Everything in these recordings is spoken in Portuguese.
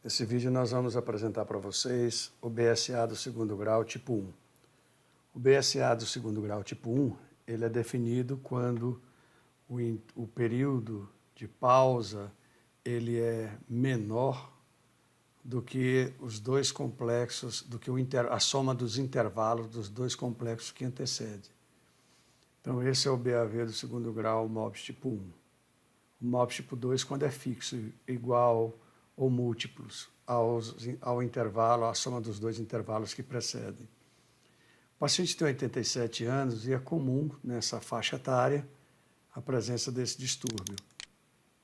Nesse vídeo nós vamos apresentar para vocês o BSA do segundo grau tipo 1. O BSA do segundo grau tipo 1, ele é definido quando o período de pausa ele é menor do que os dois complexos, do que a soma dos intervalos dos dois complexos que antecedem. Então esse é o BAV do segundo grau MOBS tipo 1. O MOBS tipo 2 quando é fixo, igual ou múltiplos ao intervalo, à soma dos dois intervalos que precedem. O paciente tem 87 anos e é comum nessa faixa etária a presença desse distúrbio.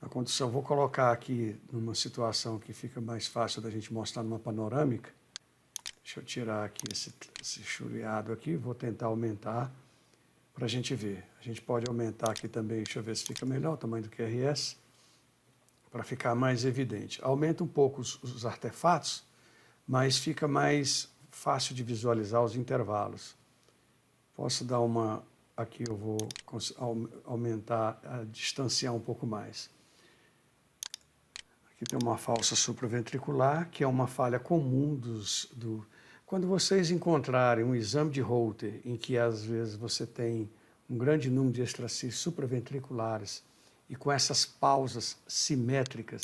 A condição, vou colocar aqui numa situação que fica mais fácil da gente mostrar numa panorâmica. Deixa eu tirar aqui esse chureado aqui, vou tentar aumentar para a gente ver. A gente pode aumentar aqui também, deixa eu ver se fica melhor o tamanho do QRS, para ficar mais evidente. Aumenta um pouco os artefatos, mas fica mais fácil de visualizar os intervalos. Posso dar uma... Aqui eu vou aumentar, distanciar um pouco mais. Aqui tem uma falsa supraventricular, que é uma falha comum Quando vocês encontrarem um exame de Holter, em que às vezes você tem um grande número de extracícios supraventriculares, e com essas pausas simétricas,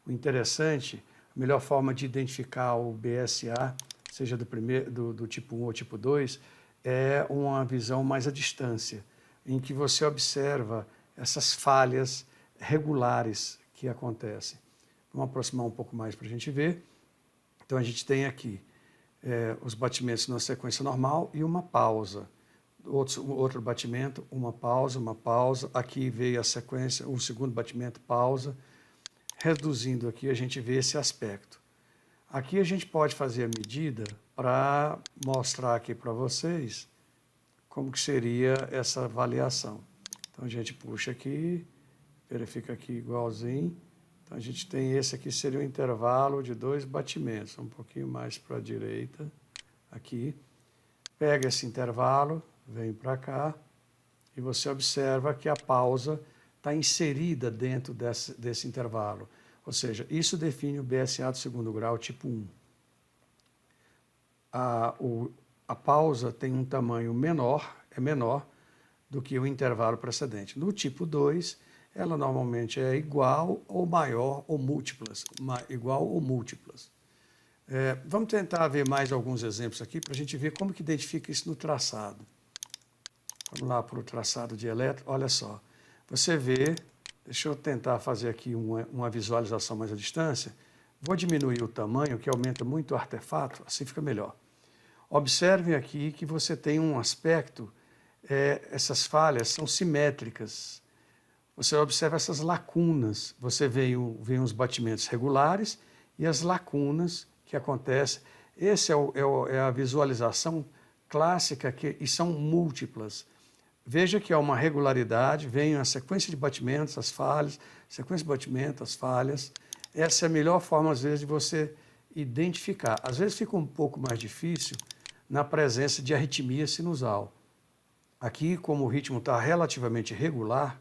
o interessante, a melhor forma de identificar o BSA, seja do tipo 1 ou tipo 2, é uma visão mais à distância, em que você observa essas falhas regulares que acontecem. Vamos aproximar um pouco mais para a gente ver. Então a gente tem aqui os batimentos numa sequência normal e uma pausa. Outro batimento, uma pausa. Aqui veio a sequência, um segundo batimento, pausa. Reduzindo aqui, a gente vê esse aspecto. Aqui a gente pode fazer a medida para mostrar aqui para vocês como que seria essa avaliação. Então a gente puxa aqui, verifica aqui igualzinho. Então a gente tem esse aqui, seria o intervalo de 2 batimentos, um pouquinho mais para a direita, aqui. Pega esse intervalo, vem para cá, e você observa que a pausa está inserida dentro desse intervalo. Ou seja, isso define o BSA do segundo grau tipo 1. A pausa tem um tamanho menor, é menor do que o intervalo precedente. No tipo 2, ela normalmente é igual ou maior ou múltiplas, vamos tentar ver mais alguns exemplos aqui para a gente ver como que identifica isso no traçado. Vamos lá para o traçado de eletro. Olha só, você vê, deixa eu tentar fazer aqui uma visualização mais à distância. Vou diminuir o tamanho, que aumenta muito o artefato, assim fica melhor. Observem aqui que você tem um aspecto, essas falhas são simétricas. Você observa essas lacunas, você vê os batimentos regulares e as lacunas que acontecem. Essa é a visualização clássica, e são múltiplas. Veja que há uma regularidade, vem a sequência de batimentos, as falhas, sequência de batimentos, as falhas. Essa é a melhor forma, às vezes, de você identificar. Às vezes fica um pouco mais difícil na presença de arritmia sinusal. Aqui, como o ritmo está relativamente regular,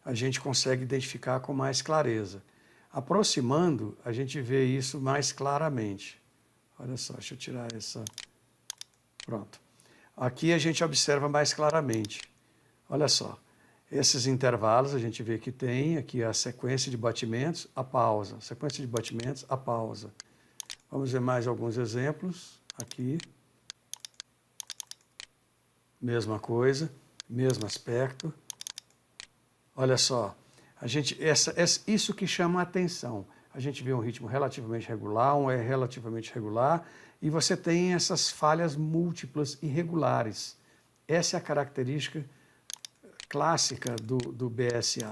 a gente consegue identificar com mais clareza. Aproximando, a gente vê isso mais claramente. Olha só, deixa eu tirar essa... Pronto. Aqui a gente observa mais claramente. Olha só, esses intervalos a gente vê que tem aqui a sequência de batimentos, a pausa. Sequência de batimentos, a pausa. Vamos ver mais alguns exemplos aqui. Mesma coisa, mesmo aspecto. Olha só, isso que chama a atenção. A gente vê um ritmo relativamente regular, um R relativamente regular, e você tem essas falhas múltiplas irregulares. Essa é a característica clássica do BSA.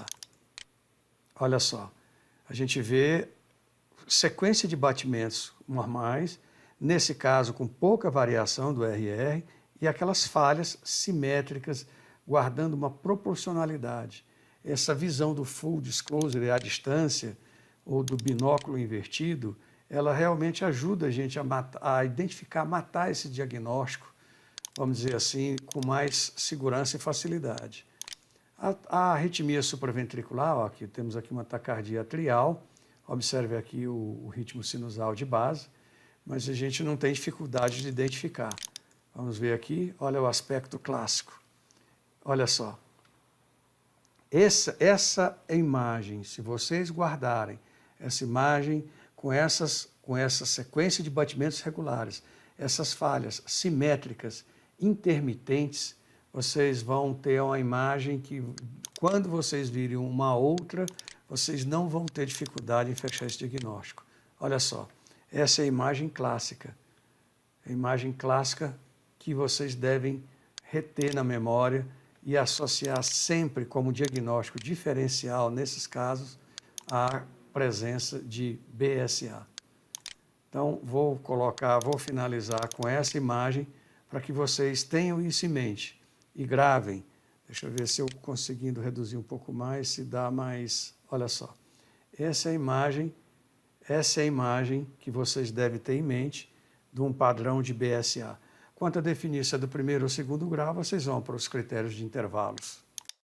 Olha só, a gente vê sequência de batimentos normais, nesse caso com pouca variação do RR, e aquelas falhas simétricas, guardando uma proporcionalidade. Essa visão do full disclosure à distância, ou do binóculo invertido, ela realmente ajuda a gente a identificar, matar esse diagnóstico, vamos dizer assim, com mais segurança e facilidade. A arritmia supraventricular, ó, aqui temos aqui uma taquicardia atrial, Observe aqui o ritmo sinusal de base, mas a gente não tem dificuldade de identificar. Vamos ver aqui, olha o aspecto clássico. Olha só. Essa imagem, se vocês guardarem essa imagem com essa sequência de batimentos regulares, essas falhas simétricas, intermitentes, vocês vão ter uma imagem que, quando vocês virem uma outra, vocês não vão ter dificuldade em fechar esse diagnóstico. Olha só, essa é a imagem clássica. A imagem clássica que vocês devem reter na memória e associar sempre como diagnóstico diferencial, nesses casos, a presença de BSA. Então, vou finalizar com essa imagem para que vocês tenham isso em mente e gravem. Deixa eu ver se eu conseguindo reduzir um pouco mais, se dá mais. Olha só, essa é a imagem que vocês devem ter em mente de um padrão de BSA. Quanto a definir se é do primeiro ou segundo grau, vocês vão para os critérios de intervalos.